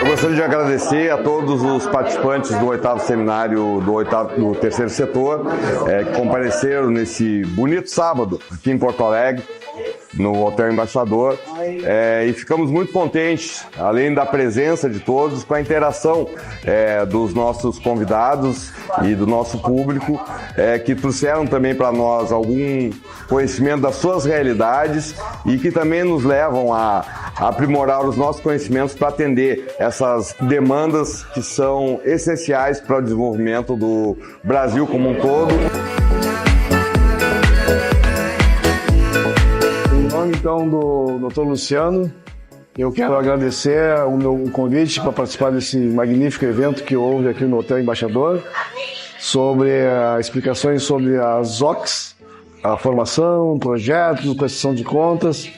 Eu gostaria de agradecer a todos os participantes do 8º seminário do terceiro setor que compareceram nesse bonito sábado aqui em Porto Alegre, no Hotel Embaixador, e ficamos muito contentes, além da presença de todos, com a interação dos nossos convidados e do nosso público, que trouxeram também para nós algum conhecimento das suas realidades e que também nos levam a aprimorar os nossos conhecimentos para atender essas demandas que são essenciais para o desenvolvimento do Brasil como um todo. Então, do Dr. Luciano, eu quero agradecer o convite para participar desse magnífico evento que houve aqui no Hotel Embaixador, sobre explicações sobre as OCs, a formação, projetos, prestação de contas.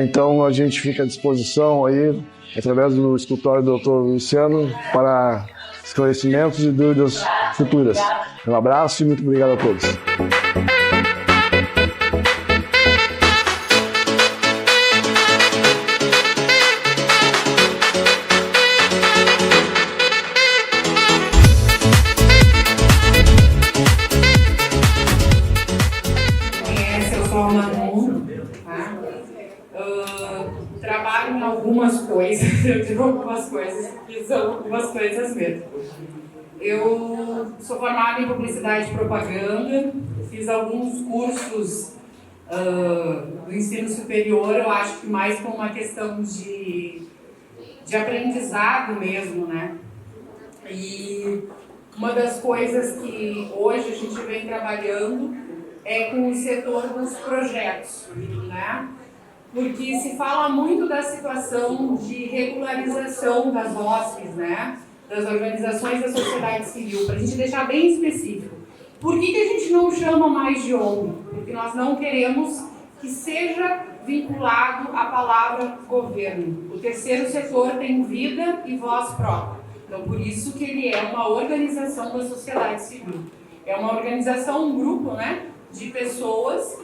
Então, a gente fica à disposição aí, através do escritório do Dr. Luciano, para esclarecimentos e dúvidas futuras. Um abraço e muito obrigado a todos. Trabalho em algumas coisas, eu digo algumas coisas, porque são algumas coisas mesmo. Eu sou formada em publicidade e propaganda, fiz alguns cursos do ensino superior, eu acho que mais com uma questão de aprendizado mesmo, né? E uma das coisas que hoje a gente vem trabalhando é com o setor dos projetos, né? Porque se fala muito da situação de regularização das OSCs, né? Das organizações da sociedade civil, para a gente deixar bem específico. Por que a gente não chama mais de ONG? Porque nós não queremos que seja vinculado à palavra governo. O terceiro setor tem vida e voz própria. Então, por isso que ele é uma organização da sociedade civil. É uma organização, um grupo, né, de pessoas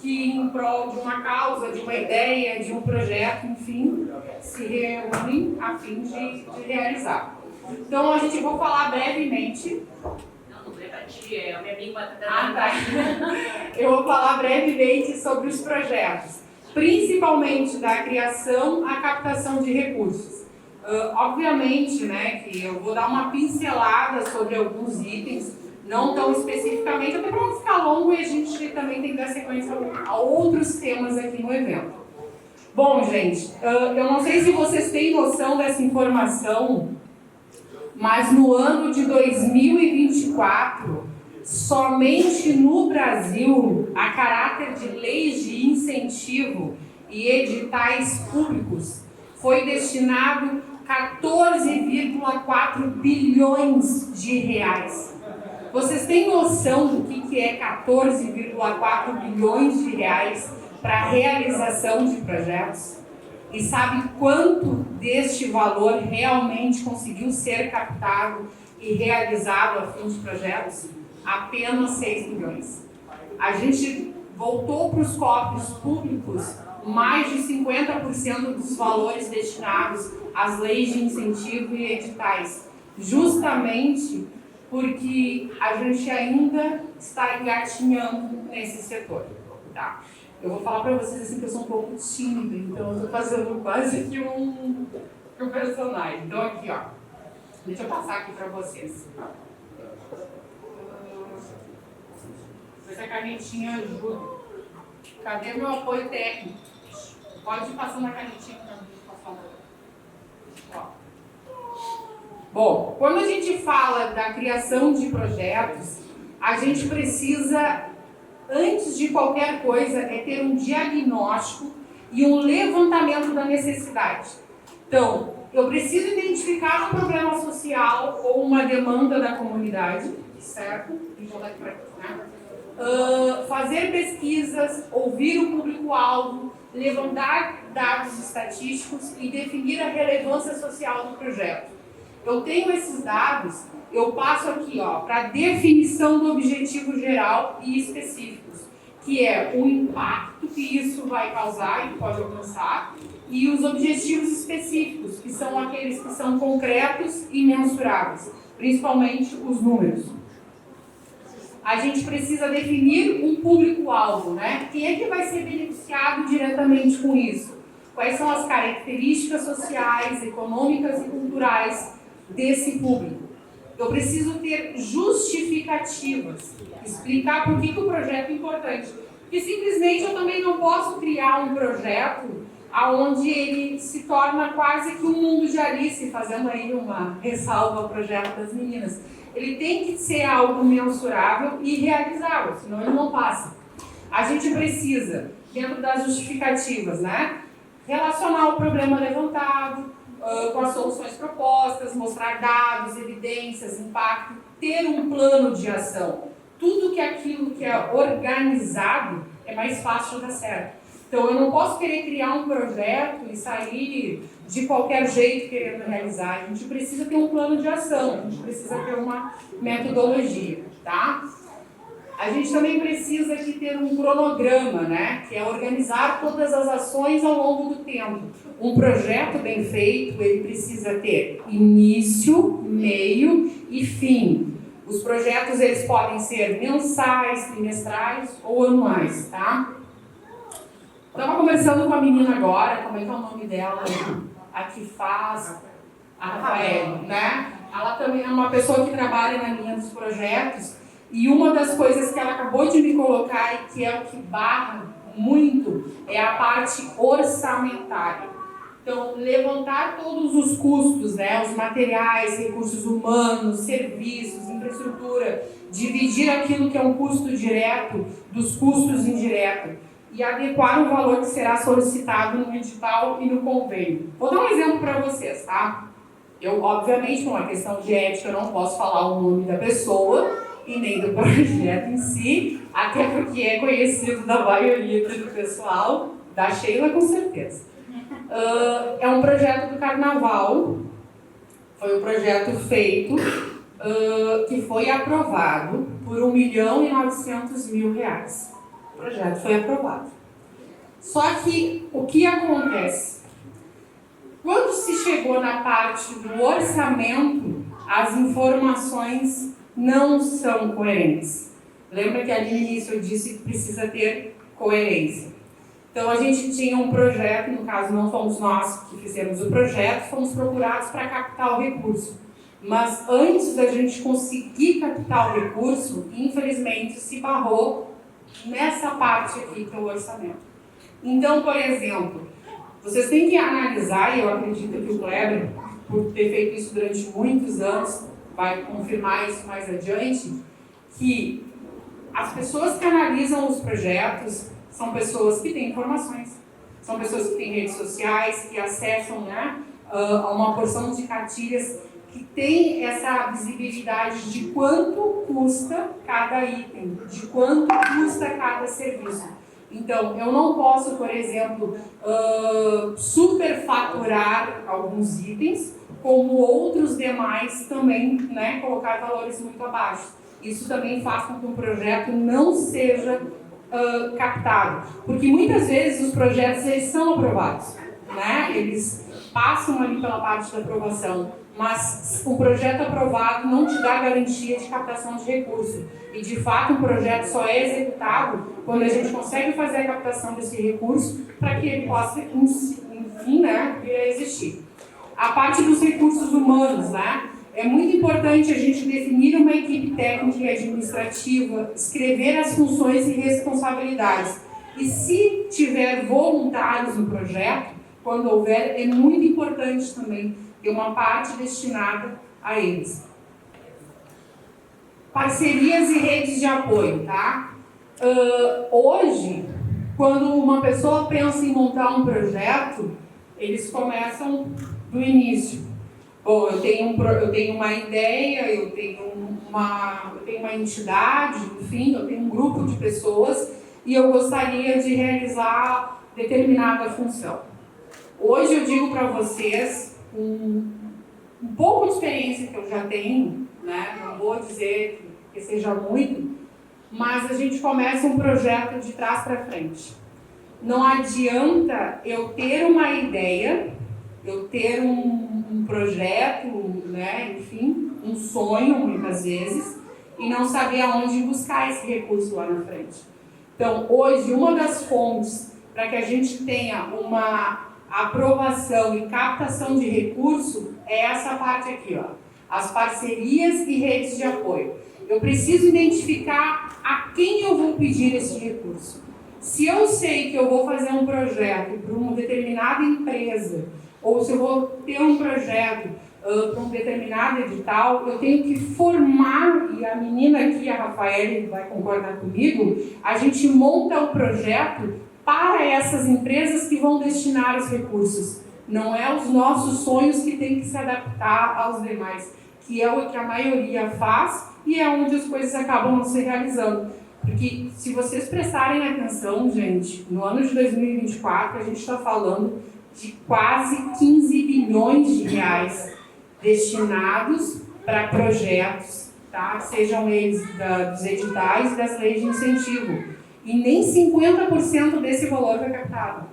que, em prol de uma causa, de uma ideia, de um projeto, enfim, se reúnem a fim de realizar. Então, a gente vai falar brevemente. A minha língua Eu vou falar brevemente sobre os projetos, principalmente da criação à captação de recursos. Obviamente, né, que eu vou dar uma pincelada sobre alguns itens, não tão especificamente, até para não ficar longo e a gente também tem que dar sequência a outros temas aqui no evento. Bom, gente, eu não sei se vocês têm noção dessa informação, mas no ano de 2024, somente no Brasil, a caráter de leis de incentivo e editais públicos, foi destinado 14,4 bilhões de reais. Vocês têm noção do que é 14,4 bilhões de reais para a realização de projetos? E sabe quanto deste valor realmente conseguiu ser captado e realizado a fim de projetos? Apenas 6 bilhões. A gente voltou para os cofres públicos mais de 50% dos valores destinados às leis de incentivo e editais, justamente porque a gente ainda está engatinhando nesse setor, tá? Eu vou falar para vocês assim que eu sou um pouco tímida, então eu estou fazendo quase que um personagem. Então aqui, ó, deixa eu passar aqui para vocês. Se a canetinha ajuda. Cadê meu apoio técnico? Pode ir passando a canetinha para mim, por favor. Ó. Bom, quando a gente fala da criação de projetos, a gente precisa, antes de qualquer coisa, ter um diagnóstico e um levantamento da necessidade. Então, eu preciso identificar um problema social ou uma demanda da comunidade, certo? Então, daqui para aqui, né? Fazer pesquisas, ouvir o público-alvo, levantar dados estatísticos e definir a relevância social do projeto. Eu tenho esses dados, eu passo aqui para a definição do objetivo geral e específicos, que é o impacto que isso vai causar e pode alcançar, e os objetivos específicos, são aqueles que são concretos e mensuráveis, principalmente os números. A gente precisa definir um público-alvo, né? Quem é que vai ser beneficiado diretamente com isso? Quais são as características sociais, econômicas e culturais desse público? Eu preciso ter justificativas, explicar por que o projeto é importante. Porque simplesmente eu também não posso criar um projeto onde ele se torna quase que um mundo de Alice, fazendo aí uma ressalva ao projeto das meninas. Ele tem que ser algo mensurável e realizável, senão ele não passa. A gente precisa, dentro das justificativas, né, relacionar o problema levantado com as soluções propostas, mostrar dados, evidências, impacto, ter um plano de ação. Tudo que aquilo que é organizado é mais fácil de dar certo. Então, eu não posso querer criar um projeto e sair de qualquer jeito querendo realizar. A gente precisa ter um plano de ação, a gente precisa ter uma metodologia, tá? A gente também precisa aqui ter um cronograma, né? Que é organizar todas as ações ao longo do tempo. Um projeto bem feito, ele precisa ter início, meio e fim. Os projetos, eles podem ser mensais, trimestrais ou anuais, tá? Estava conversando com a menina agora, como é que é o nome dela? A que faz, a Rafael, né? Ela também é uma pessoa que trabalha na linha dos projetos e uma das coisas que ela acabou de me colocar e que é o que barra muito é a parte orçamentária. Então, levantar todos os custos, né? Os materiais, recursos humanos, serviços, infraestrutura, dividir aquilo que é um custo direto dos custos indiretos e adequar o valor que será solicitado no edital e no convênio. Vou dar um exemplo para vocês, tá? Eu, obviamente, por uma questão de ética, eu não posso falar o nome da pessoa e nem do projeto em si, até porque é conhecido da maioria do pessoal, da Sheila com certeza. É um projeto do Carnaval, foi um projeto feito, que foi aprovado por R$1.900.000. O projeto foi aprovado. Só que o que acontece? Quando se chegou na parte do orçamento, as informações não são coerentes. Lembra que ali no início eu disse que precisa ter coerência. Então a gente tinha um projeto, no caso não fomos nós que fizemos o projeto, fomos procurados para captar o recurso. Mas antes da gente conseguir captar o recurso, infelizmente se barrou nessa parte aqui que é o orçamento. Então, por exemplo, vocês têm que analisar, e eu acredito que o Kleber, por ter feito isso durante muitos anos, vai confirmar isso mais adiante, que as pessoas que analisam os projetos são pessoas que têm informações, são pessoas que têm redes sociais, que acessam, né, a uma porção de cartilhas que tem essa visibilidade de quanto custa cada item, de quanto custa cada serviço. Então, eu não posso, por exemplo, superfaturar alguns itens, como outros demais também, né, colocar valores muito abaixo. Isso também faz com que um projeto não seja captado. Porque muitas vezes os projetos eles são aprovados, né? Eles passam ali pela parte da aprovação, mas o projeto aprovado não te dá garantia de captação de recurso. E, de fato, um projeto só é executado quando a gente consegue fazer a captação desse recurso para que ele possa, enfim, né, vir a existir. A parte dos recursos humanos, né? É muito importante a gente definir uma equipe técnica e administrativa, escrever as funções e responsabilidades. E se tiver voluntários no projeto, quando houver, é muito importante também ter uma parte destinada a eles. Parcerias e redes de apoio, tá? Hoje, quando uma pessoa pensa em montar um projeto, eles começam do início. Bom, eu tenho uma ideia, eu tenho uma entidade, enfim, eu tenho um grupo de pessoas e eu gostaria de realizar determinada função. Hoje eu digo para vocês, um pouco de experiência que eu já tenho, né? Não vou dizer que seja muito, mas a gente começa um projeto de trás para frente. Não adianta eu ter uma ideia eu ter um projeto, né, enfim, um sonho, muitas vezes, e não saber aonde buscar esse recurso lá na frente. Então, hoje, uma das fontes para que a gente tenha uma aprovação e captação de recurso é essa parte aqui, ó, as parcerias e redes de apoio. Eu preciso identificar a quem eu vou pedir esse recurso. Se eu sei que eu vou fazer um projeto para uma determinada empresa, ou se eu vou ter um projeto para um determinado edital, eu tenho que formar, e a menina aqui, a Rafaela, vai concordar comigo, a gente monta o projeto para essas empresas que vão destinar os recursos. Não é os nossos sonhos que tem que se adaptar aos demais, que é o que a maioria faz e é onde as coisas acabam não se realizando. Porque se vocês prestarem atenção, gente, no ano de 2024 a gente está falando de quase 15 bilhões de reais destinados para projetos, tá? Sejam eles dos editais e das leis de incentivo. E nem 50% desse valor foi captado.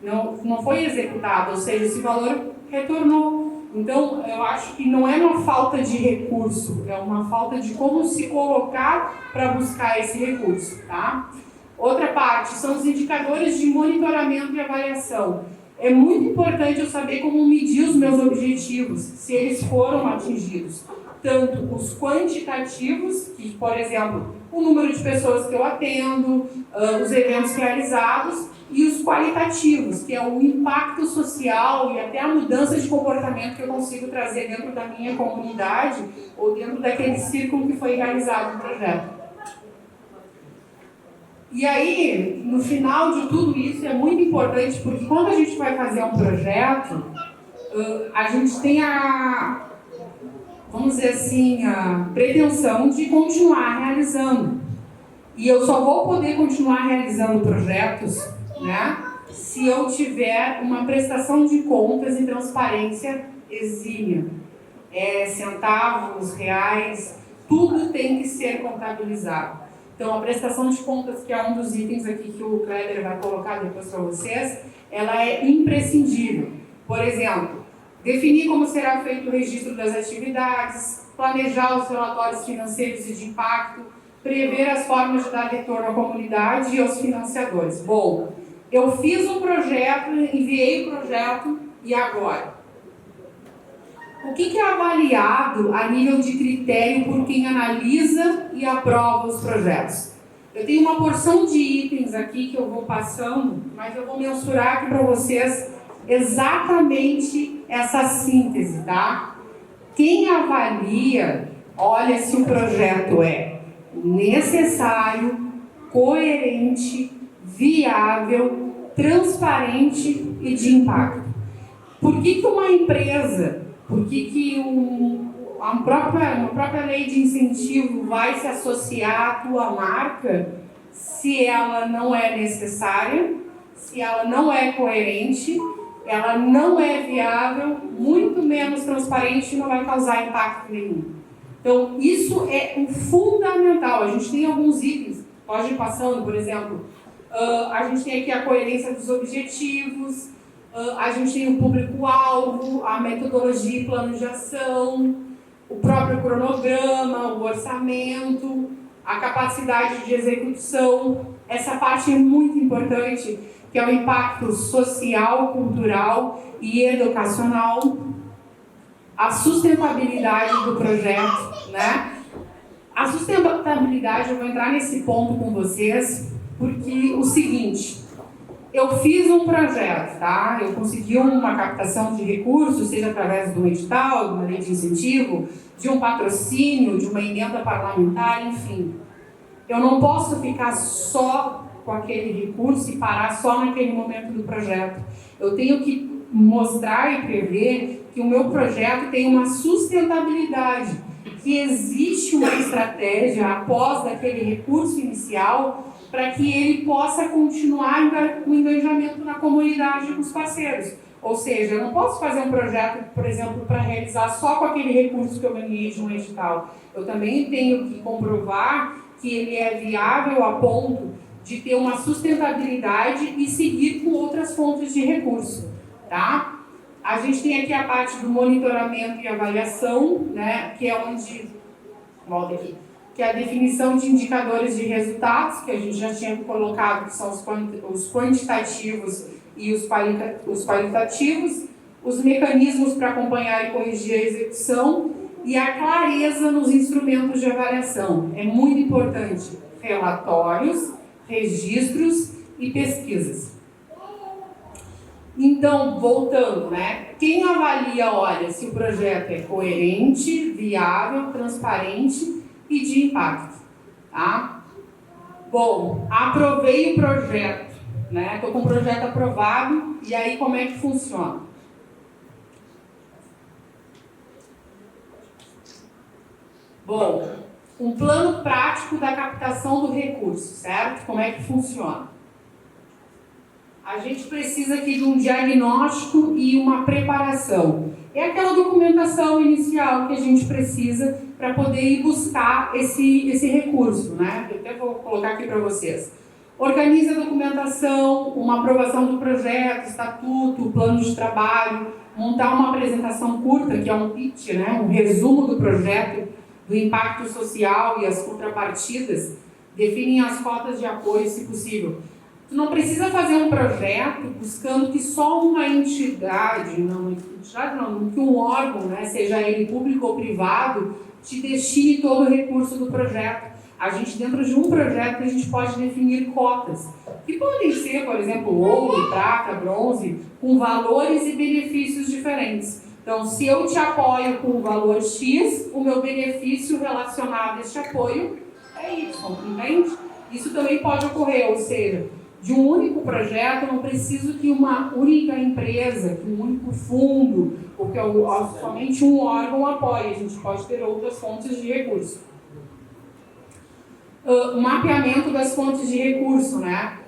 Não foi executado, ou seja, esse valor retornou. Então, eu acho que não é uma falta de recurso, é uma falta de como se colocar para buscar esse recurso, tá? Outra parte são os indicadores de monitoramento e avaliação. É muito importante eu saber como medir os meus objetivos, se eles foram atingidos. Tanto os quantitativos, que, por exemplo, o número de pessoas que eu atendo, os eventos realizados, e os qualitativos, que é o impacto social e até a mudança de comportamento que eu consigo trazer dentro da minha comunidade ou dentro daquele círculo que foi realizado no projeto. E aí, no final de tudo isso, é muito importante, porque quando a gente vai fazer um projeto, a gente tem vamos dizer assim, a pretensão de continuar realizando. E eu só vou poder continuar realizando projetos, né, se eu tiver uma prestação de contas e transparência exímia. Centavos, reais, tudo tem que ser contabilizado. Então, a prestação de contas, que é um dos itens aqui que o Kleber vai colocar depois para vocês, ela é imprescindível. Por exemplo, definir como será feito o registro das atividades, planejar os relatórios financeiros e de impacto, prever as formas de dar retorno à comunidade e aos financiadores. Bom, eu fiz um projeto, enviei o projeto, e agora? O que é avaliado a nível de critério por quem analisa e aprova os projetos? Eu tenho uma porção de itens aqui que eu vou passando, mas eu vou mensurar aqui para vocês exatamente essa síntese, tá? Quem avalia, olha se o projeto é necessário, coerente, viável, transparente e de impacto. Por que uma empresa, por que uma própria lei de incentivo vai se associar à tua marca se ela não é necessária, se ela não é coerente, ela não é viável, muito menos transparente e não vai causar impacto nenhum. Então, isso é um fundamental. A gente tem alguns itens, pode ir passando, por exemplo, a gente tem aqui a coerência dos objetivos, a gente tem o público-alvo, a metodologia e plano de ação, o próprio cronograma, o orçamento, a capacidade de execução. Essa parte é muito importante, que é o impacto social, cultural e educacional, a sustentabilidade do projeto, né? A sustentabilidade, eu vou entrar nesse ponto com vocês, porque o seguinte, eu fiz um projeto, tá? Eu consegui uma captação de recursos, seja através do edital, de uma lei de incentivo, de um patrocínio, de uma emenda parlamentar, enfim. Eu não posso ficar só com aquele recurso e parar só naquele momento do projeto. Eu tenho que mostrar e prever que o meu projeto tem uma sustentabilidade, que existe uma estratégia após daquele recurso inicial para que ele possa continuar com o engajamento na comunidade e com os parceiros. Ou seja, eu não posso fazer um projeto, por exemplo, para realizar só com aquele recurso que eu ganhei de um edital. Eu também tenho que comprovar que ele é viável a ponto de ter uma sustentabilidade e seguir com outras fontes de recurso, tá? A gente tem aqui a parte do monitoramento e avaliação, né, que é onde, volta aqui, que é a definição de indicadores de resultados, que a gente já tinha colocado, que são os quantitativos e os qualitativos, os mecanismos para acompanhar e corrigir a execução e a clareza nos instrumentos de avaliação. É muito importante. Relatórios, registros e pesquisas. Então, voltando, né? Quem avalia, olha, se o projeto é coerente, viável, transparente e de impacto, tá? Bom, aprovei o projeto, né? Estou com o projeto aprovado, e aí como é que funciona? Bom, um plano prático da captação do recurso, certo? Como é que funciona? A gente precisa aqui de um diagnóstico e uma preparação. É aquela documentação inicial que a gente precisa para poder ir buscar esse recurso, né? Eu até vou colocar aqui para vocês. Organiza a documentação, uma aprovação do projeto, estatuto, plano de trabalho, montar uma apresentação curta, que é um pitch, né? Um resumo do projeto, do impacto social e as contrapartidas, definem as cotas de apoio, se possível. Tu não precisa fazer um projeto buscando que só uma entidade, que um órgão, né, seja ele público ou privado, te destine todo o recurso do projeto. A gente, dentro de um projeto, a gente pode definir cotas, que podem ser, por exemplo, ouro, prata, bronze, com valores e benefícios diferentes. Então, se eu te apoio com o valor X, o meu benefício relacionado a este apoio é Y, entende? Isso também pode ocorrer, ou seja, de um único projeto, eu não preciso que uma única empresa, que um único fundo, ou que somente um órgão apoie. A gente pode ter outras fontes de recurso. Mapeamento das fontes de recurso, né?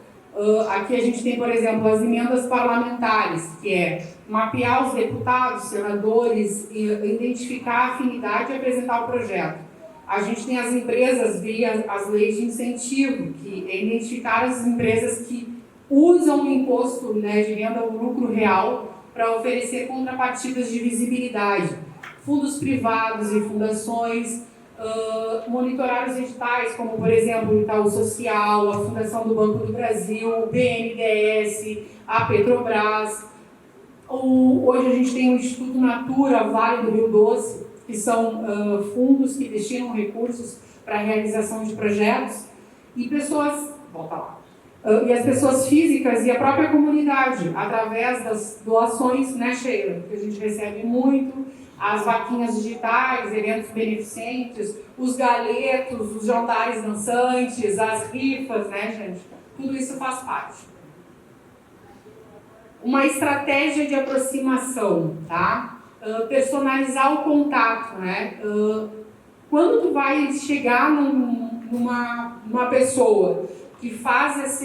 Aqui a gente tem, por exemplo, as emendas parlamentares, que é mapear os deputados, senadores, identificar a afinidade e apresentar o projeto. A gente tem as empresas via as leis de incentivo, que é identificar as empresas que usam o imposto, né, de renda ou lucro real para oferecer contrapartidas de visibilidade. Fundos privados e fundações, monitorar os editais, como, por exemplo, o Itaú Social, a Fundação do Banco do Brasil, o BNDES, a Petrobras. Hoje a gente tem o Instituto Natura, Vale do Rio Doce, que são fundos que destinam recursos para a realização de projetos, e pessoas, volta lá, e as pessoas físicas e a própria comunidade, através das doações, né, Sheila, que a gente recebe muito, as vaquinhas digitais, eventos beneficentes, os galetos, os jantares dançantes, as rifas, né, gente? Tudo isso faz parte. Uma estratégia de aproximação, tá? Personalizar o contato, né? Quando tu vai chegar numa pessoa que faz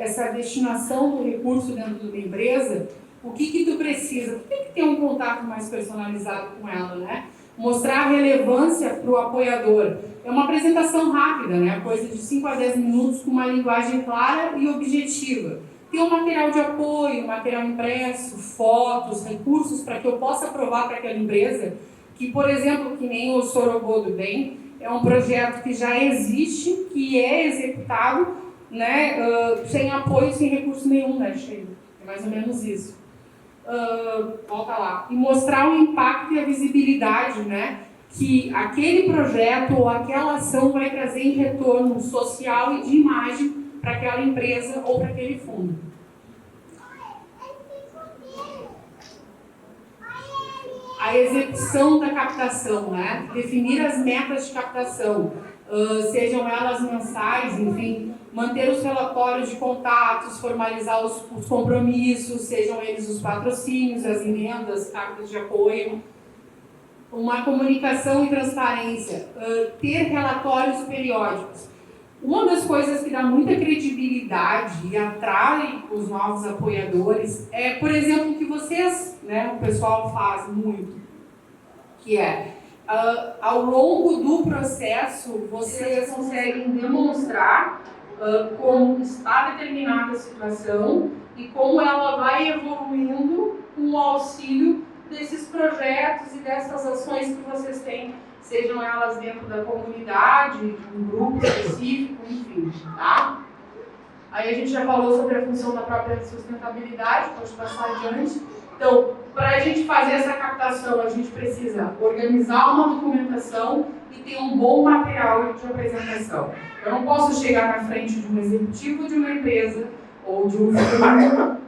essa destinação do recurso dentro de uma empresa, o que tu precisa? Tu tem que ter um contato mais personalizado com ela, né? Mostrar a relevância para o apoiador. É uma apresentação rápida, né? Coisa de 5 a 10 minutos com uma linguagem clara e objetiva. Ter um material de apoio, material impresso, fotos, recursos para que eu possa provar para aquela empresa que, por exemplo, que nem o Sorogô do Bem, é um projeto que já existe, que é executado, né, sem apoio, sem recurso nenhum, né, Sheila? É mais ou menos isso. Volta lá. E mostrar o impacto e a visibilidade, né, que aquele projeto ou aquela ação vai trazer em retorno social e de imagem para aquela empresa ou para aquele fundo. A execução da captação, né? Definir as metas de captação, sejam elas mensais, enfim, manter os relatórios de contatos, formalizar os compromissos, sejam eles os patrocínios, as emendas, cartas de apoio. Uma comunicação e transparência, ter relatórios periódicos. Uma das coisas que dá muita credibilidade e atrai os novos apoiadores é, por exemplo, o que vocês, né, o pessoal faz muito, que é, ao longo do processo, vocês conseguem demonstrar como está determinada a situação e como ela vai evoluindo com o auxílio desses projetos e dessas ações que vocês têm, sejam elas dentro da comunidade, de um grupo específico, enfim, tá? Aí a gente já falou sobre a função da própria sustentabilidade, pode passar adiante. Então, para a gente fazer essa captação, a gente precisa organizar uma documentação e ter um bom material de apresentação. Eu não posso chegar na frente de um executivo de uma empresa ou de um fundo,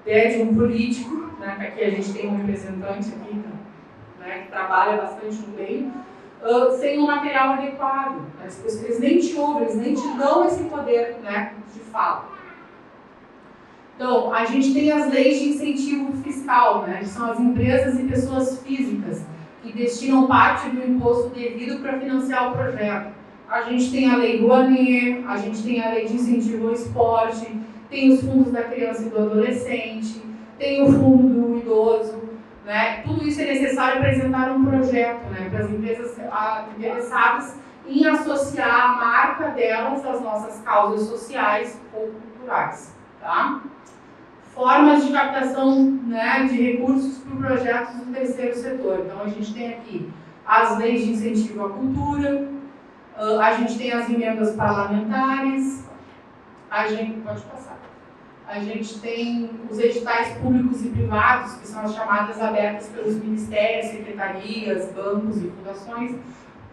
até de um político, né, que aqui a gente tem um representante aqui, né, que trabalha bastante no meio, sem um material adequado. Né? Eles nem te ouvem, eles nem te dão esse poder, né, de fala. Então, a gente tem as leis de incentivo fiscal, né, que são as empresas e pessoas físicas que destinam parte do imposto devido para financiar o projeto. A gente tem a lei do Rouanet, a gente tem a lei de incentivo ao esporte, tem os fundos da criança e do adolescente, tem o fundo do idoso, né? Tudo isso é necessário apresentar um projeto, né, para as empresas interessadas em associar a marca delas às nossas causas sociais ou culturais. Tá? Formas de captação, né, de recursos para projetos do terceiro setor. Então, a gente tem aqui as leis de incentivo à cultura, a gente tem as emendas parlamentares, pode passar. A gente tem os editais públicos e privados, que são as chamadas abertas pelos ministérios, secretarias, bancos e fundações,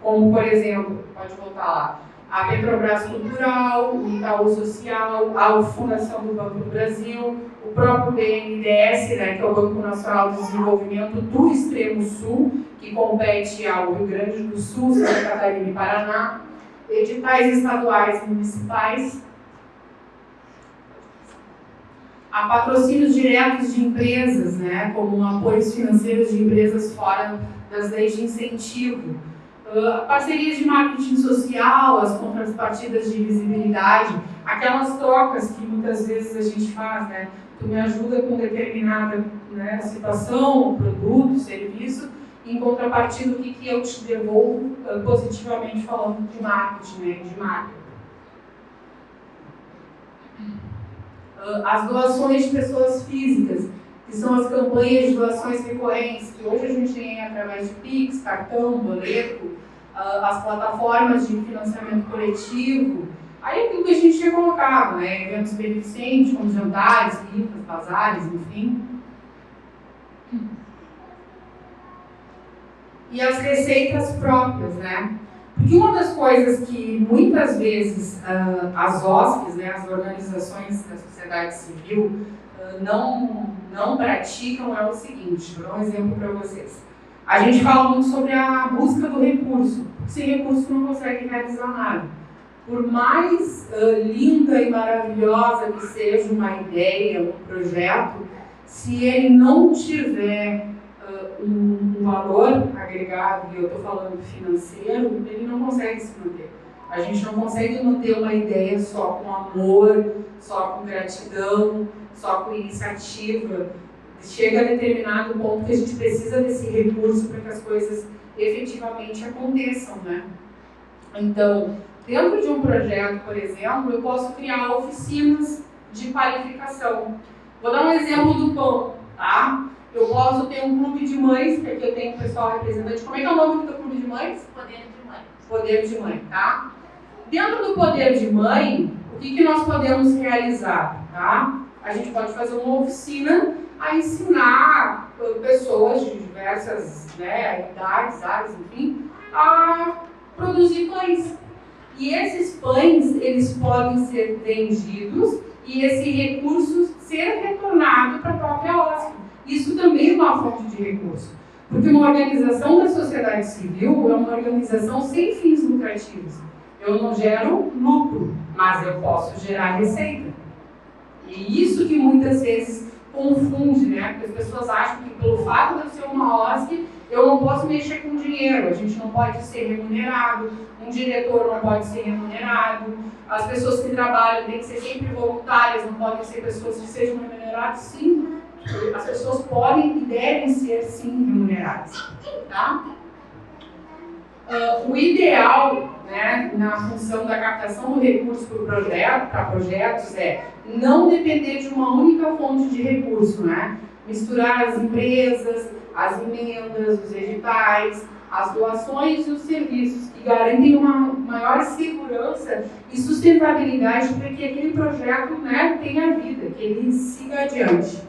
como, por exemplo, pode voltar lá, a Petrobras Cultural, o Itaú Social, a Fundação do Banco do Brasil, o próprio BNDES, né, que é o Banco Nacional de Desenvolvimento do Extremo Sul, que compete ao Rio Grande do Sul, Santa Catarina e Paraná, editais estaduais e municipais, a patrocínios diretos de empresas, né, como apoios financeiros de empresas fora das leis de incentivo, parcerias de marketing social, as contrapartidas de visibilidade, aquelas trocas que muitas vezes a gente faz, né, tu me ajuda com determinada, né, situação, produto, serviço, em contrapartida o que eu te devolvo positivamente falando de marketing, né, de marca. As doações de pessoas físicas, que são as campanhas de doações recorrentes, que hoje a gente tem através de Pix, cartão, boleto, as plataformas de financiamento coletivo, aí aquilo que a gente tinha colocado, né, eventos beneficentes, como jantares, rifas, bazares, enfim. E as receitas próprias, né? Porque uma das coisas que muitas vezes as OSCs, né, as organizações da sociedade civil, não praticam é o seguinte, vou dar um exemplo para vocês. A gente fala muito sobre a busca do recurso. Sem recurso não consegue realizar nada. Por mais linda e maravilhosa que seja uma ideia, um projeto, se ele não tiver um valor agregado, e eu estou falando financeiro, ele não consegue se manter. A gente não consegue manter uma ideia só com amor, só com gratidão, só com iniciativa. Chega a determinado ponto que a gente precisa desse recurso para que as coisas efetivamente aconteçam, né? Então, dentro de um projeto, por exemplo, eu posso criar oficinas de qualificação. Vou dar um exemplo do pão, tá? Eu posso ter um clube de mães, que aqui eu tenho um pessoal representante. Como é que é o nome do teu clube de mães? Poder de mãe. Poder de mãe, tá? Dentro do poder de mãe, o que nós podemos realizar, tá? A gente pode fazer uma oficina a ensinar pessoas de diversas, né, idades, áreas, enfim, a produzir pães. E esses pães, eles podem ser vendidos e esse recurso ser retornado para a própria OSC. Isso também é uma fonte de recurso. Porque uma organização da sociedade civil é uma organização sem fins lucrativos. Eu não gero lucro, mas eu posso gerar receita. E isso que muitas vezes confunde, né? Porque as pessoas acham que pelo fato de eu ser uma OSC, eu não posso mexer com dinheiro, a gente não pode ser remunerado, um diretor não pode ser remunerado, as pessoas que trabalham têm que ser sempre voluntárias, não podem ser pessoas que sejam remuneradas, sim. As pessoas podem e devem ser, sim, remuneradas. Tá? O ideal, né, na função da captação do recurso para projetos é não depender de uma única fonte de recurso, né? misturar as empresas, as emendas, os editais, as doações e os serviços que garantem uma maior segurança e sustentabilidade para que aquele projeto, né, tenha vida, que ele siga adiante.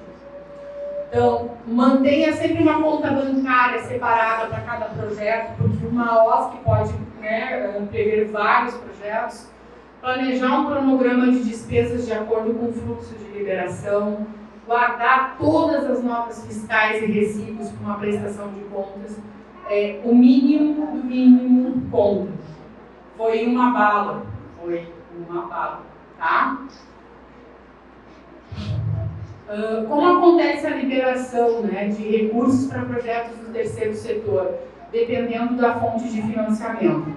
Então, mantenha sempre uma conta bancária separada para cada projeto, porque uma OSC pode, né, prever vários projetos. Planejar um cronograma de despesas de acordo com o fluxo de liberação. Guardar todas as notas fiscais e recibos para uma prestação de contas. O mínimo do mínimo conta. Foi uma bala, tá? Como acontece a liberação, né, de recursos para projetos do terceiro setor, dependendo da fonte de financiamento?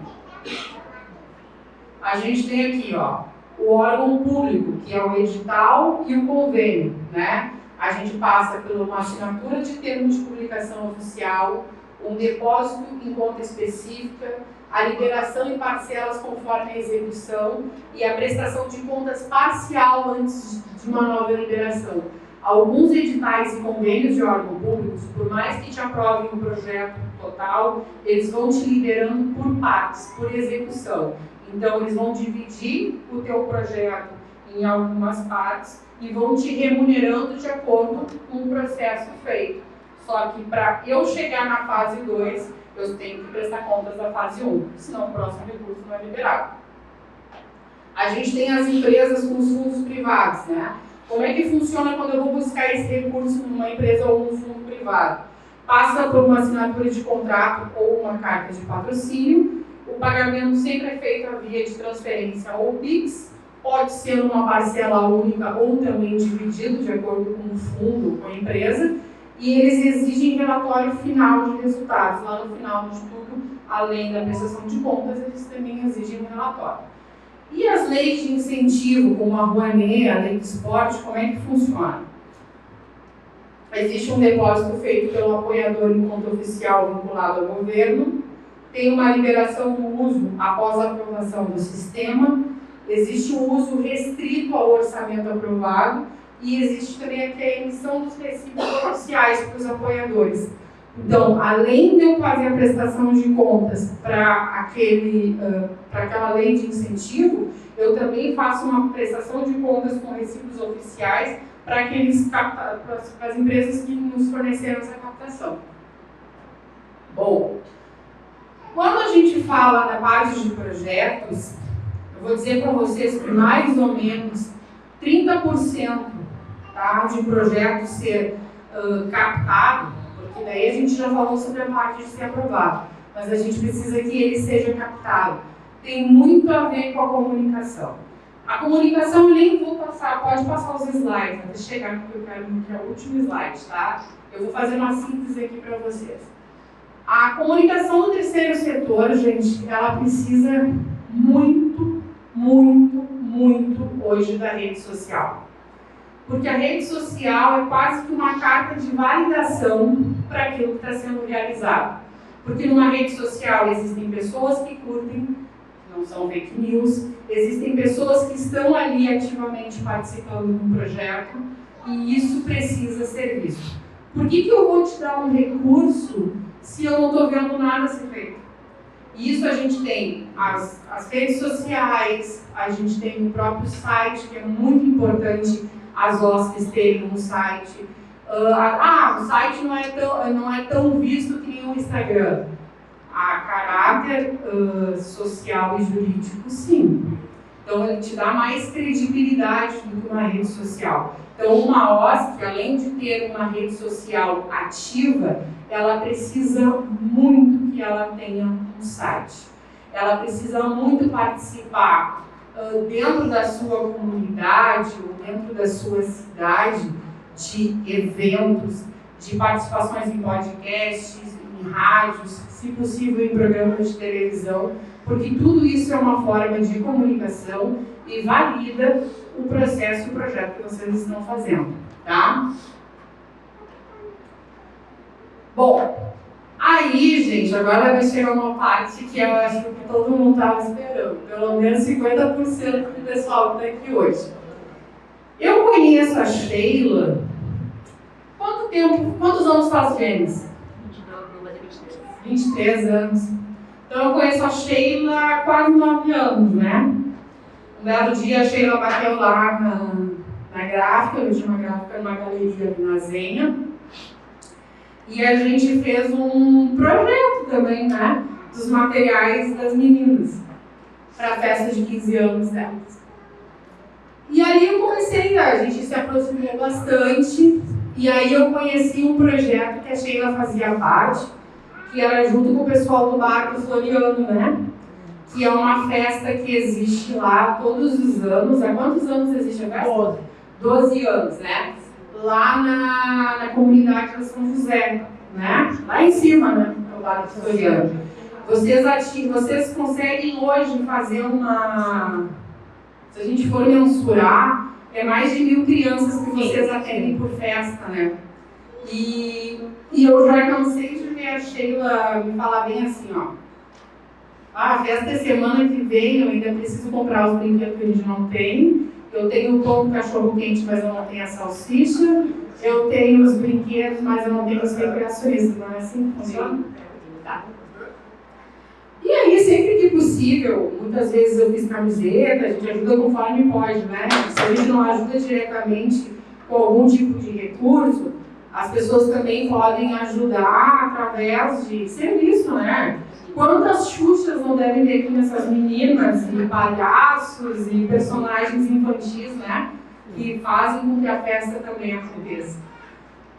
A gente tem aqui, ó, o órgão público, que é o edital e o convênio, né? A gente passa por uma assinatura de termo de publicação oficial, um depósito em conta específica, a liberação em parcelas conforme a execução e a prestação de contas parcial antes de uma nova liberação. Alguns editais e convênios de órgão público, por mais que te aprovem o projeto total, eles vão te liberando por partes, por execução. Então, eles vão dividir o teu projeto em algumas partes e vão te remunerando de acordo com o processo feito. Só que para eu chegar na fase 2, eu tenho que prestar contas da fase 1, senão o próximo recurso não é liberado. A gente tem as empresas com os fundos privados, né? Como é que funciona quando eu vou buscar esse recurso numa empresa ou num fundo privado? Passa por uma assinatura de contrato ou uma carta de patrocínio. O pagamento sempre é feito via de transferência ou PIX. Pode ser uma parcela única ou também dividido de acordo com o fundo ou com a empresa. E eles exigem relatório final de resultados. Lá no final de tudo, além da prestação de contas, eles também exigem um relatório. E as leis de incentivo, como a Rouanet, a lei de esporte, como é que funciona? Existe um depósito feito pelo apoiador em conta oficial vinculado ao governo, tem uma liberação do uso após a aprovação do sistema, existe um uso restrito ao orçamento aprovado e existe também aqui a emissão dos recibos oficiais para os apoiadores. Então, além de eu fazer a prestação de contas para aquela lei de incentivo, eu também faço uma prestação de contas com recibos oficiais para as empresas que nos forneceram essa captação. Bom, quando a gente fala na parte de projetos, eu vou dizer para vocês que mais ou menos 30%, tá, de projetos ser captado, porque daí a gente já falou sobre a parte de ser aprovado, mas a gente precisa que ele seja captado. Tem muito a ver com a comunicação. A comunicação, eu nem vou passar, pode passar os slides, até chegar no que eu quero, que é o último slide, tá? Eu vou fazer uma síntese aqui para vocês. A comunicação do terceiro setor, gente, ela precisa muito, muito, muito hoje da rede social. Porque a rede social é quase que uma carta de validação para aquilo que está sendo realizado. Porque numa rede social existem pessoas que curtem, não são fake news, existem pessoas que estão ali ativamente participando do projeto e isso precisa ser visto. Por que eu vou te dar um recurso se eu não estou vendo nada ser feito? E isso a gente tem as redes sociais, a gente tem o próprio site, que é muito importante as OSCs terem um site. O site não é tão visto que nem o Instagram. A caráter social e jurídico, sim. Então, ele te dá mais credibilidade do que uma rede social. Então, uma OSC, além de ter uma rede social ativa, ela precisa muito que ela tenha um site. Ela precisa muito participar dentro da sua comunidade ou dentro da sua cidade de eventos, de participações em podcasts, em rádios, se possível em programas de televisão, porque tudo isso é uma forma de comunicação e valida o processo e o projeto que vocês estão fazendo, tá? Bom, aí, gente, agora vai chegar uma parte que eu acho que todo mundo estava esperando, pelo menos 50% do pessoal que está aqui hoje. Eu conheço a Sheila. Quanto tempo, quantos anos faz Gênesis? 23 anos. Então eu conheço a Sheila há quase 9 anos, né? Um belo dia a Sheila bateu lá na gráfica, eu tinha uma gráfica numa galeria ali na Zenha. E a gente fez um projeto também, né? Dos materiais das meninas para a festa de 15 anos delas. E aí eu comecei, a gente se aproximou bastante, e aí eu conheci um projeto que a Sheila fazia parte, que era junto com o pessoal do Bar do Floriano, né? Que é uma festa que existe lá todos os anos. Há quantos anos existe a festa? 12 anos, né? Lá na comunidade de São José, né? Lá em cima, né? O Bar do Floriano. Vocês conseguem hoje fazer uma... Se a gente for mensurar, é mais de 1.000 crianças que vocês atendem por festa, né? E eu já cansei de ver a Sheila me falar bem assim, ó. A festa é semana que vem, eu ainda preciso comprar os brinquedos que a gente não tem. Eu tenho o pão, cachorro quente, mas eu não tenho a salsicha. Eu tenho os brinquedos, mas eu não tenho os recreacionistas. Não é assim que funciona? Tá. E aí, sempre que possível, muitas vezes eu fiz camiseta, a gente ajuda conforme pode, né? Se a gente não ajuda diretamente com algum tipo de recurso, as pessoas também podem ajudar através de serviço, né? Quantas xuxas não devem ter aqui nessas meninas, e palhaços, e personagens infantis, né? Que fazem com que a festa também aconteça.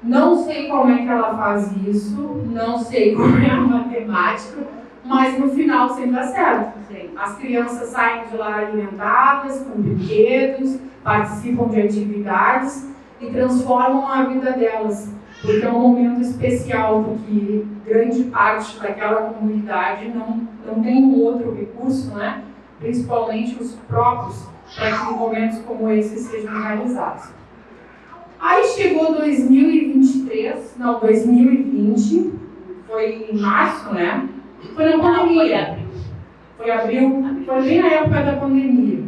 Não sei como é que ela faz isso, não sei como é a matemática, mas no final sempre dá certo. As crianças saem de lá alimentadas, com brinquedos, participam de atividades e transformam a vida delas. Porque é um momento especial, porque grande parte daquela comunidade não tem um outro recurso, né? Principalmente os próprios, para que momentos como esse sejam realizados. Aí chegou 2020, foi em março, né? Foi na pandemia. Foi abril, foi bem na época da pandemia.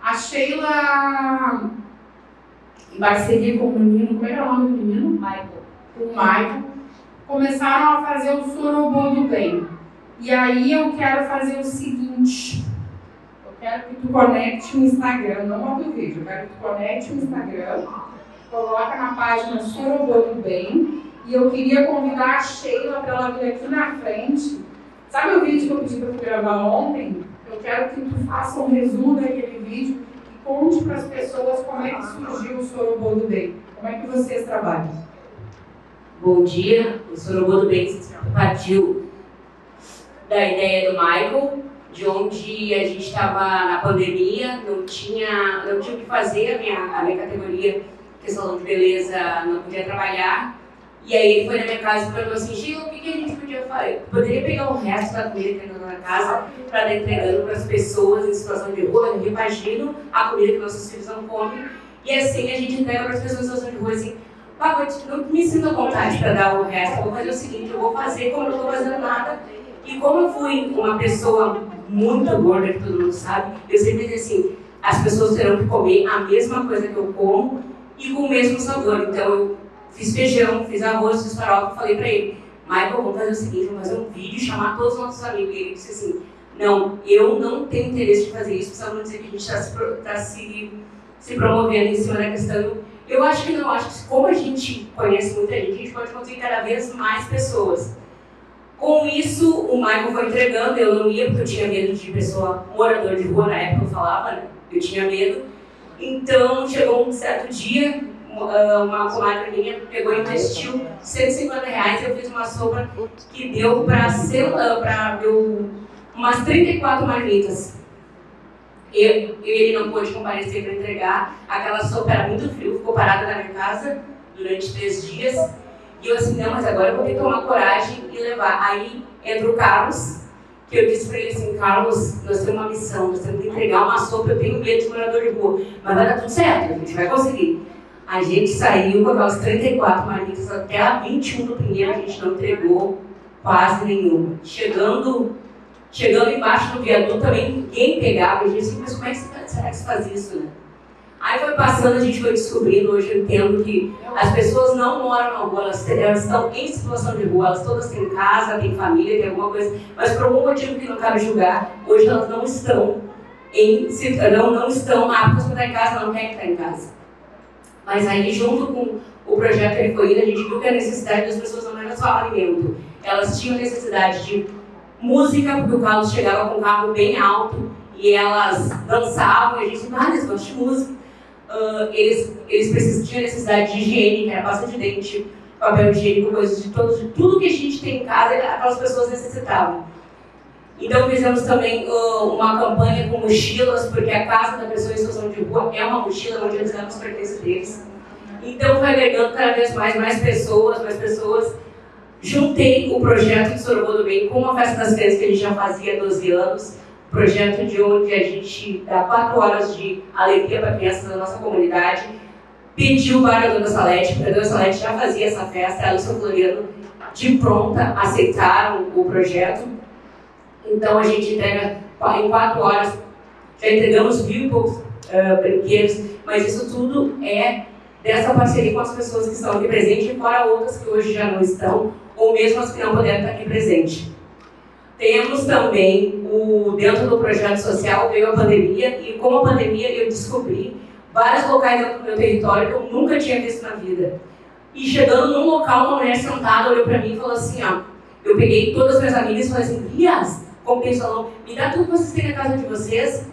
A Sheila, em parceria com o menino, como é o nome do menino? O Michael, começaram a fazer o Sorobô do Bem. E aí eu quero fazer o seguinte, eu quero que tu conecte o Instagram, não bota o vídeo, eu quero que tu conecte o Instagram, coloca na página Sorobô do Bem, e eu queria convidar a Sheila para ela vir aqui na frente. Sabe o vídeo que eu pedi para tu gravar ontem? Eu quero que tu faça um resumo daquele vídeo e conte para as pessoas como é que surgiu o Sorobô do Bem. Como é que vocês trabalham? Bom dia, o Sorobô do Bem partiu da ideia do Michael, de onde a gente estava na pandemia, não tinha o que fazer, a minha categoria, que é salão de beleza, não podia trabalhar. E aí ele foi na minha casa e falou assim, Sheila, o que a gente podia fazer? Poderia pegar o resto da comida que tem na casa para dar entregando para as pessoas em situação de rua, eu repagino a comida que nossos filhos não comem, e assim a gente entrega para as pessoas em situação de rua, assim, não me sinto à vontade para dar o resto, eu vou fazer o seguinte, eu vou fazer como eu não estou fazendo nada. E como eu fui uma pessoa muito gorda, que todo mundo sabe, eu sempre disse assim, as pessoas terão que comer a mesma coisa que eu como e com o mesmo sabor. Então eu fiz feijão, fiz arroz, fiz farofa, falei para ele, Michael, vamos fazer o seguinte, vamos fazer um vídeo, chamar todos os nossos amigos. E ele disse assim, não, eu não tenho interesse de fazer isso, precisamos dizer que a gente está se promovendo em cima da questão. Eu acho que não, acho que como a gente conhece muita gente, a gente pode conseguir cada vez mais pessoas. Com isso, o Michael foi entregando, eu não ia porque eu tinha medo de pessoa morador de rua, na época eu falava, né? Eu tinha medo. Então, chegou um certo dia, uma comadre minha pegou e investiu R$150, eu fiz uma sopa que deu para umas 34 marmitas. Ele não pôde comparecer para entregar, aquela sopa era muito frio, ficou parada na minha casa durante 3 dias. E eu assim, não, mas agora eu vou ter que tomar coragem e levar. Aí entra o Carlos, que eu disse para ele assim, Carlos, nós temos uma missão, nós temos que entregar uma sopa, eu tenho medo de morador de rua, mas vai dar tudo certo, a gente vai conseguir. A gente saiu com aquelas 34 marmitas, até a 21 do primeiro a gente não entregou quase nenhuma. Chegando embaixo do viaduto também ninguém pegava, a gente disse, mas como é que será que se faz isso, né? Aí foi passando, a gente foi descobrindo, hoje eu entendo que as pessoas não moram na rua, elas estão em situação de rua, elas todas têm casa, têm família, têm alguma coisa, mas por algum motivo que não cabe julgar, hoje elas não estão aptas para estar em casa, não querem estar em casa. Mas aí, junto com o projeto Ele Foi Indo, a gente viu que a necessidade das pessoas não era só alimento, elas tinham necessidade de música, porque o Carlos chegava com um carro bem alto e elas dançavam, e a gente disse, eles gostam de música. Eles tinham necessidade de higiene, que era pasta de dente, papel higiênico, coisas de tudo que a gente tem em casa, aquelas pessoas necessitavam. Então fizemos também uma campanha com mochilas, porque a casa da pessoa em situação de rua é uma mochila onde eles levam os pertences deles. Então foi agregando cada vez mais pessoas. Juntei o projeto de Sorocaba do Bem com a Festa das Crianças, que a gente já fazia há 12 anos, projeto de onde a gente dá 4 horas de alegria para crianças da nossa comunidade. Pediu para a Dona Salete, porque a Dona Salete já fazia essa festa, ela e o São Floriano de pronta aceitaram o projeto. Então a gente entrega em 4 horas, já entregamos 1.000 e poucos brinquedos, mas isso tudo é dessa parceria com as pessoas que estão aqui presentes, fora outras que hoje já não estão, ou mesmo as que não puderam estar aqui presentes. Temos também, dentro do projeto social, veio a pandemia, e com a pandemia eu descobri vários locais dentro do meu território que eu nunca tinha visto na vida. E chegando num local, uma mulher sentada olhou para mim e falou assim, eu peguei todas as minhas amigas e falei assim, Rias, como tem salão, me dá tudo que vocês têm na casa de vocês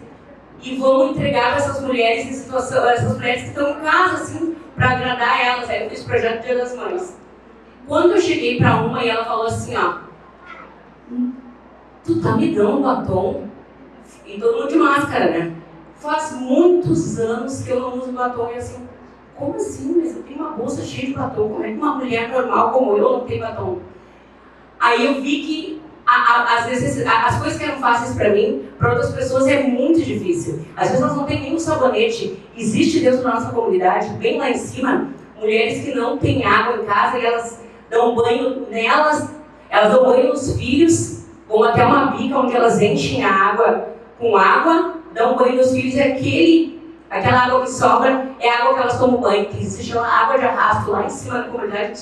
e vamos entregar para essas mulheres em situação, essas mulheres que estão em casa, assim, para agradar elas. Aí eu fiz o projeto Dia das Mães. Quando eu cheguei para uma e ela falou assim, tu tá me dando batom? E todo mundo de máscara, né? Faz muitos anos que eu não uso batom. E assim, como assim? Mas eu tenho uma bolsa cheia de batom. Como é que uma mulher normal como eu não tem batom? Aí eu vi que as coisas que eram fáceis para mim, para outras pessoas é muito difícil. Às vezes elas não têm nenhum sabonete. Existe dentro da nossa comunidade, bem lá em cima, mulheres que não têm água em casa e elas dão banho nelas, elas dão banho nos filhos, vão até uma bica onde elas enchem a água com água, dão banho nos filhos e aquela água que sobra é a água que elas tomam banho, que se chama água de arrasto lá em cima da comunidade.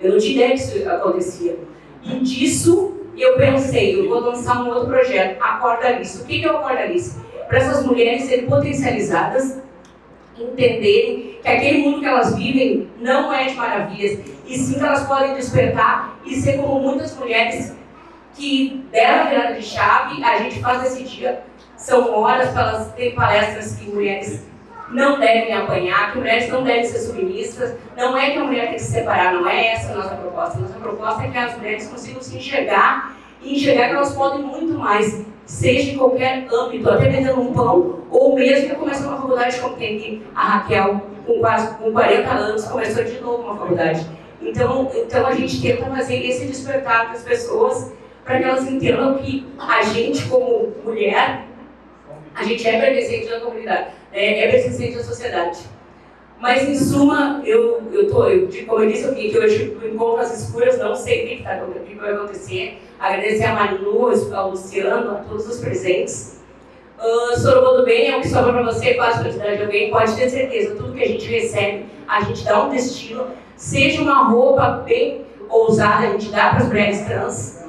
Eu não tinha ideia que isso acontecia. E disso eu pensei, eu vou lançar um outro projeto, Acorda Alice. O que é o Acorda Alice? Para essas mulheres serem potencializadas, entenderem que aquele mundo que elas vivem não é de maravilhas, e sim que elas podem despertar e ser como muitas mulheres que deram a virada de chave. A gente faz esse dia, são horas para elas terem palestras que mulheres não devem apanhar, que mulheres não devem ser submissas. Não é que a mulher tem que se separar, não é essa a nossa proposta. A nossa proposta é que as mulheres consigam se enxergar e enxergar que elas podem muito mais, seja em qualquer âmbito, até vendendo um pão, ou mesmo que começou uma faculdade, como tem aqui a Raquel, com 40 anos, começou de novo uma faculdade. Então a gente tenta fazer esse despertar para as pessoas, para que elas entendam que a gente, como mulher, a gente é pertencente da comunidade, é pertencente da sociedade. Mas, em suma, como eu disse aqui, que hoje eu encontro as escuras, não sei o que vai acontecer. Agradecer a Manu, ao Luciano, a todos os presentes. Sorocaba do Bem é o que sobra para você, quase quantidade de alguém, pode ter certeza, tudo que a gente recebe, a gente dá um destino, seja uma roupa bem ousada, a gente dá para as mulheres trans.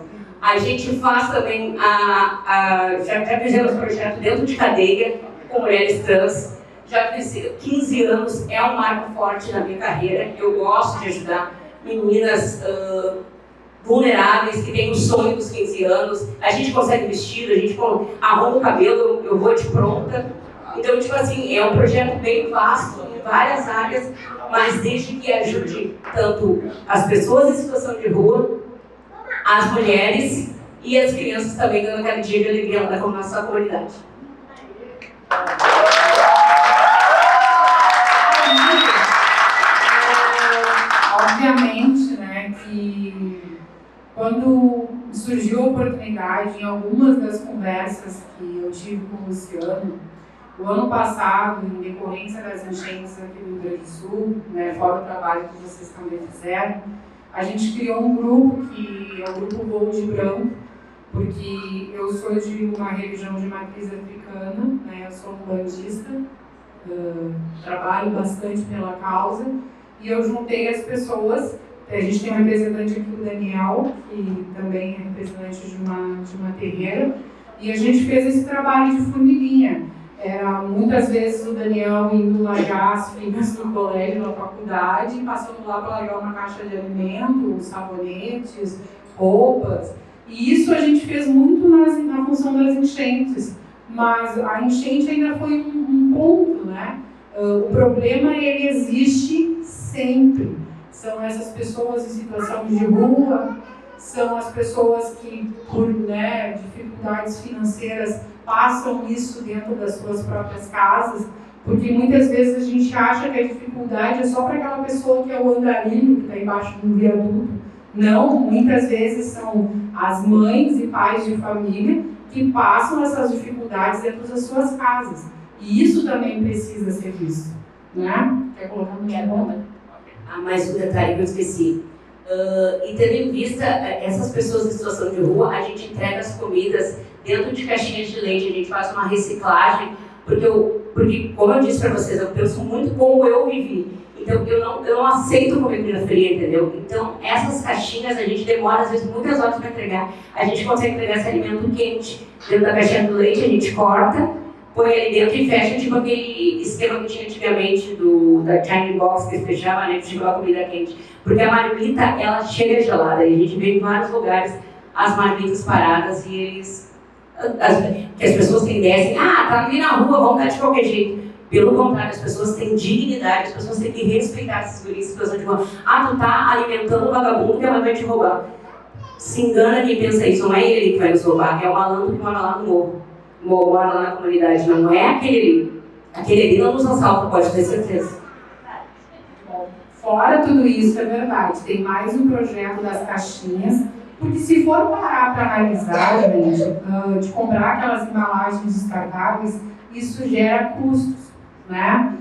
A gente faz também, já fizemos projeto dentro de cadeia com mulheres trans, já fiz 15 anos, é um marco forte na minha carreira. Eu gosto de ajudar meninas vulneráveis que têm o sonho dos 15 anos. A gente consegue vestido, a gente arruma o cabelo, eu vou de pronta. Então, tipo assim, é um projeto bem vasto em várias áreas, mas desde que ajude tanto as pessoas em situação de rua, as mulheres e as crianças também, dando aquele dia de alegria lá na nossa comunidade. Obviamente, né, que quando surgiu a oportunidade, em algumas das conversas que eu tive com o Luciano, o ano passado, em decorrência das enchentes aqui do Rio Grande do Sul, né, fora o trabalho que vocês também fizeram, a gente criou um grupo que é o Grupo Voo de Branco, porque eu sou de uma religião de matriz africana, né, eu sou umbandista, trabalho bastante pela causa, e eu juntei as pessoas. A gente tem um representante aqui, o Daniel, que também é representante de uma terreira, e a gente fez esse trabalho de formiguinha. Era muitas vezes o Daniel indo largar as filhas no colégio, na faculdade, passando lá para largar uma caixa de alimentos, sabonetes, roupas. E isso a gente fez muito na função das enchentes, mas a enchente ainda foi um ponto, né? O problema, ele existe sempre. São essas pessoas em situação de rua, são as pessoas que, por dificuldades financeiras, passam isso dentro das suas próprias casas, porque muitas vezes a gente acha que a dificuldade é só para aquela pessoa que é o andarilho, que está embaixo do viaduto. Não, muitas vezes são as mães e pais de família que passam essas dificuldades dentro das suas casas. E isso também precisa ser visto, né? Quer colocar no ponto? Mais um detalhe que eu esqueci. E tendo em vista essas pessoas em situação de rua, a gente entrega as comidas dentro de caixinhas de leite, a gente faz uma reciclagem, porque como eu disse para vocês, eu penso muito como eu vivi. Então, eu não aceito comida fria, entendeu? Então, essas caixinhas a gente demora, às vezes, muitas horas para entregar. A gente consegue entregar esse alimento quente dentro da caixinha do leite, a gente corta, põe ali dentro e fecha, tipo aquele esquema que tinha antigamente da China Box, que fechava, né, que chegou a comida quente. Porque a marmita, ela chega gelada, e a gente vê em vários lugares as marmitas paradas e eles... que as pessoas tendem tá ali na rua, vamos dar de qualquer jeito. Pelo contrário, as pessoas têm dignidade, as pessoas têm que respeitar esses guris, situação de rua. Tu tá alimentando o vagabundo que a mãe vai te roubar. Se engana quem pensa isso, não é ele que vai nos roubar, é o malandro que mora lá no morro. Mora lá na comunidade, não é aquele ali. Aquele ali não nos assalta, pode ter certeza. Bom, fora tudo isso, é verdade, tem mais um projeto das caixinhas, porque se for parar para analisar, gente, de comprar aquelas embalagens descartáveis, isso gera custos, né?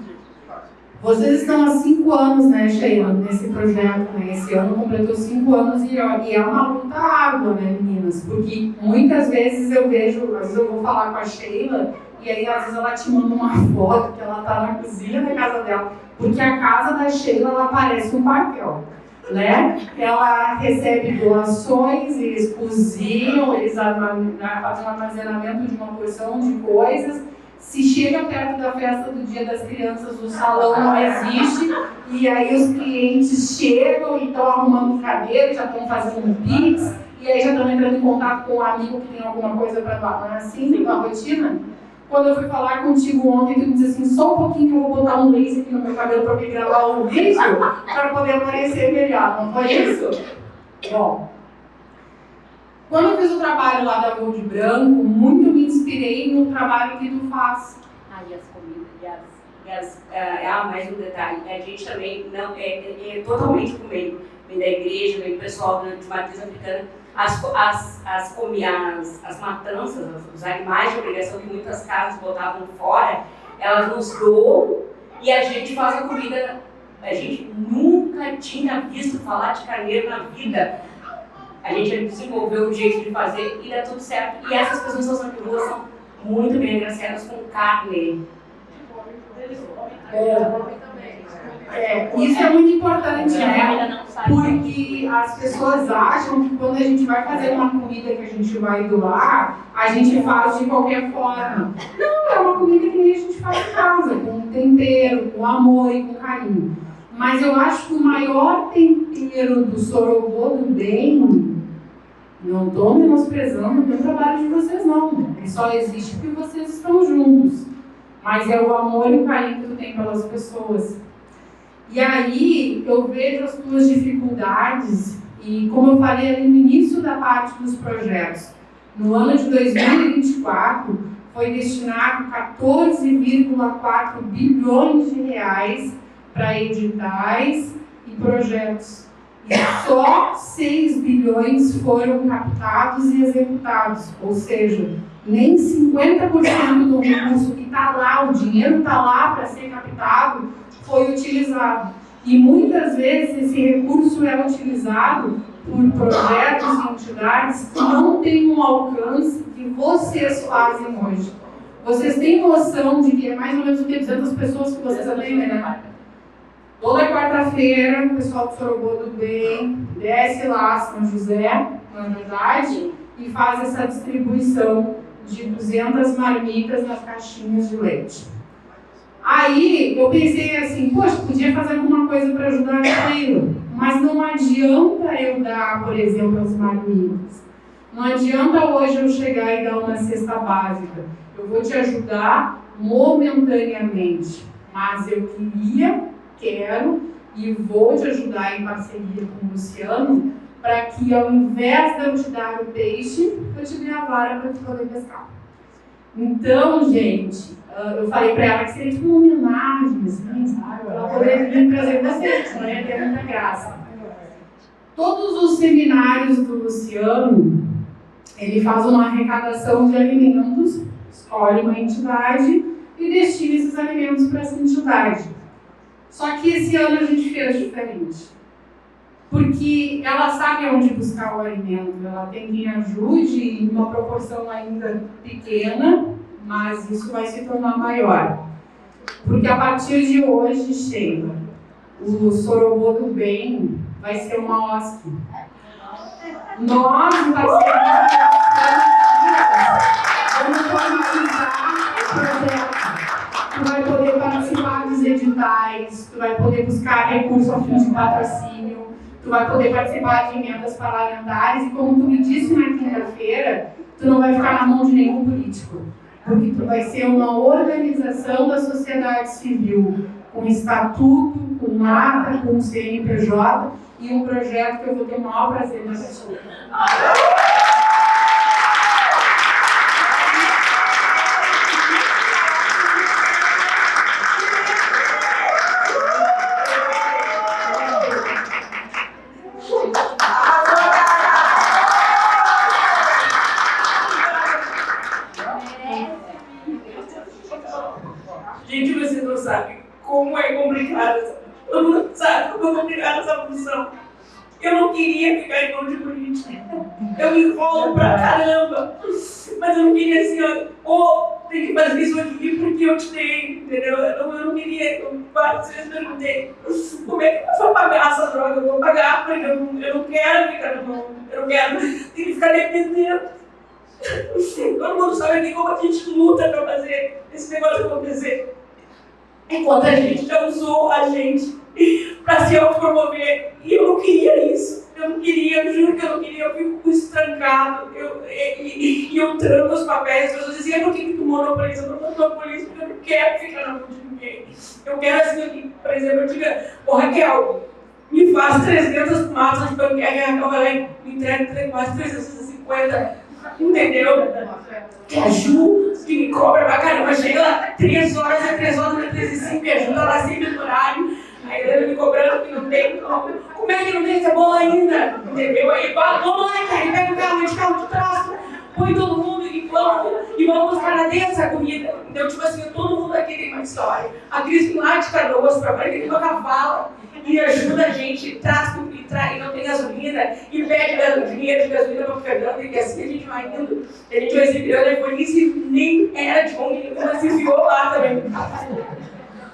Vocês estão há 5 anos, né, Sheila, nesse projeto, né? Esse ano completou 5 anos e é uma luta árdua, né, meninas? Porque muitas vezes eu vejo, às vezes eu vou falar com a Sheila e aí às vezes ela te manda uma foto que ela tá na cozinha da casa dela, porque a casa da Sheila, ela parece um quartel, né? Ela recebe doações, eles cozinham, eles fazem um armazenamento de uma porção de coisas. Se chega perto da festa do Dia das Crianças, o salão não existe, e aí os clientes chegam e estão arrumando cadeira, já estão fazendo um pix, e aí já estão entrando em contato com um amigo que tem alguma coisa para doar. Não é assim, a rotina? Quando eu fui falar contigo ontem, tu me disse assim, só um pouquinho que eu vou botar um laser aqui no meu cabelo para me gravar um vídeo, para poder aparecer melhor, não foi isso? Bom. Quando eu fiz o trabalho lá da Gold Branco, muito me inspirei no trabalho que tu faz. E as comidas, mais um detalhe, a gente também não, é totalmente com meio da igreja, meio do pessoal de matriz africana, as matanças, os animais de obrigação que muitas casas botavam fora, elas nos doam e a gente faz a comida. A gente nunca tinha visto falar de carneiro na vida. A gente desenvolveu um jeito de fazer e dá tudo certo. E essas pessoas que são de rua são muito bem agraciadas com carne. Isso é muito importante, né? Porque as pessoas acham que quando a gente vai fazer uma comida que a gente vai doar, a gente faz de qualquer forma. Não, é uma comida que a gente faz em casa, com tempero, com amor e com carinho. Mas eu acho que o maior tempero do Sorobô do Bem, não estou menosprezando o trabalho de vocês não, ele só existe porque vocês estão juntos. Mas é o amor e o carinho que tu tem pelas pessoas. E aí eu vejo as tuas dificuldades e, como eu falei ali no início da parte dos projetos, no ano de 2024 foi destinado 14,4 bilhões de reais para editais e projetos. E só 6 bilhões foram captados e executados. Ou seja, nem 50% do recurso que está lá, o dinheiro está lá para ser captado, foi utilizado. E muitas vezes esse recurso é utilizado por projetos e entidades que não têm um alcance que vocês fazem hoje. Vocês têm noção de que é mais ou menos o que 200 pessoas que vocês atendem, né? Toda quarta-feira, o pessoal do Sorobô do Bem desce lá, São José, na verdade, e faz essa distribuição de 200 marmitas nas caixinhas de leite. Aí eu pensei assim, poxa, podia fazer alguma coisa para ajudar aquilo, mas não adianta eu dar, por exemplo, as marmitas. Não adianta hoje eu chegar e dar uma cesta básica. Eu vou te ajudar momentaneamente, mas eu quero e vou te ajudar em parceria com o Luciano para que ao invés de eu te dar o peixe, eu te dê a vara para tu poder pescar. Então, gente, eu falei para ela que seria tipo uma homenagem, assim, sabe? Ela poderia vir trazer vocês, senão ia ter muita graça. Todos os seminários do Luciano, ele faz uma arrecadação de alimentos, escolhe uma entidade e destina esses alimentos para essa entidade. Só que esse ano a gente fez diferente. Porque ela sabe onde buscar o alimento, ela tem quem ajude em uma proporção ainda pequena, mas isso vai se tornar maior. Porque a partir de hoje, Sheila, o Sorobô do Bem vai ser uma OSC. Nós, parceiros, vamos formalizar o projeto. Tu vai poder participar dos editais, tu vai poder buscar recurso a fim de patrocínio, tu vai poder participar de emendas parlamentares e, como tu me disse na quinta-feira, tu não vai ficar na mão de nenhum político, porque tu vai ser uma organização da sociedade civil, com estatuto, com ata, com CNPJ e um projeto que eu vou ter o maior prazer de assistir. Gente, você não sabe como é complicada. Todo mundo sabe como é complicada essa função. Eu não queria ficar em mão de política. Eu me enrolo pra caramba. Mas eu não queria assim, ó, tem que fazer isso aqui porque eu te dei, entendeu? Eu não queria, várias vezes perguntei, como é que eu vou pagar essa droga? Eu vou pagar porque eu não quero ficar na mão, eu não quero, tem que ficar dependendo. Todo mundo sabe aqui como a gente luta pra fazer esse negócio acontecer. Enquanto a gente já usou a gente para se autopromover. E eu não queria isso. Eu não queria, eu juro que eu não queria. Eu fico com isso trancado. E eu tranco os papéis. As pessoas diziam, por que tu monopoliza? Eu não monopolizo porque eu não quero ficar na mão de ninguém. Eu quero assim, por exemplo, eu diga, ô Raquel, me faz 300 massas de panqueca. A Raquel vai lá e me entrega quase 350. Entendeu? Que a Ju, que me cobra pra caramba, chega lá 3 horas, é 3 horas, é 3 e 5, e a Ju tá lá sempre no horário, aí ele me cobrando que não tem, como é que não tem essa bola ainda? Entendeu? Aí fala, vamos lá, cara, ele pega o carro de trás, põe todo mundo e vamos buscar na dessa comida. Então, tipo assim, todo mundo aqui tem uma história. A Cris vem lá de Canoas, trabalha aqui com a cavala e ajuda a gente, traz e não tem gasolina, e pede dinheiro de gasolina para o Fernando, e assim a gente vai indo, a gente vai se virando, e por isso nem era de ONG, mas se enfiou lá também.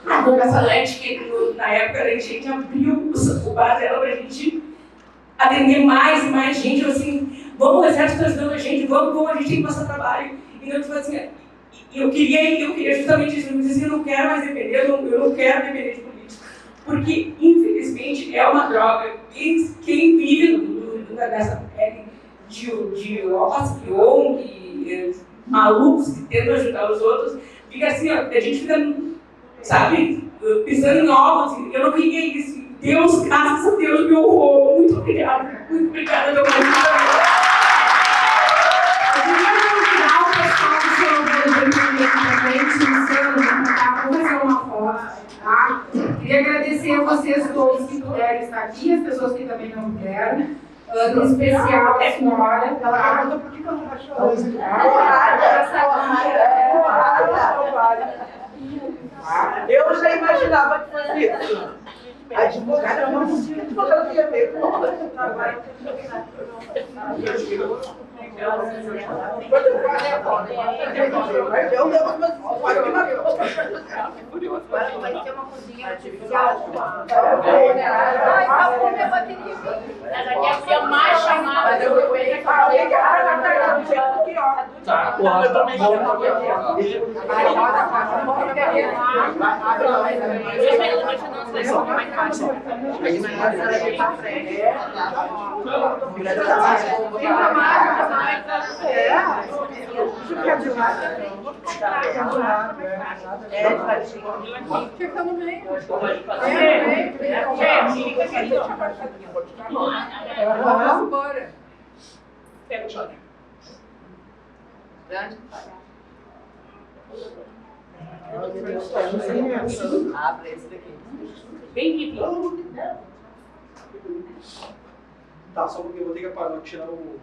A Boca Salete, que na época a gente abriu o bar dela para a gente atender mais e mais gente, assim, vamos, o exército está ajudando a gente, vamos, a gente tem que passar trabalho. Então, tipo assim, eu queria justamente isso, eu disse assim, eu não quero mais depender, eu não quero depender de política. Porque, infelizmente, é uma droga. E quem vive dessa pele de ONG, malucos que tentam ajudar os outros, fica assim, ó, a gente fica, sabe, pisando em ovos. Assim, eu não queria isso. Deus, graças a Deus, me honrou. Muito obrigada. Muito obrigada, meu pai. Eu queria convidar o pessoal do seu vou fazer uma foto, tá? Queria agradecer a vocês todos que puderam estar aqui, as pessoas que também não puderam. Em especial a senhora. Ela perguntou por que eu não estou chorando. Eu já imaginava que fosse isso. A advogada não podia, a advogada ia ver com o trabalho. Vai ter uma cozinha artificial. Essa aqui é a filha mais chamada. Tá, Fica no meio. Vamos embora. Pega o chão. Abre esse daqui. Bem vivinho. Tá, só porque eu vou ter que apagar, tirar o.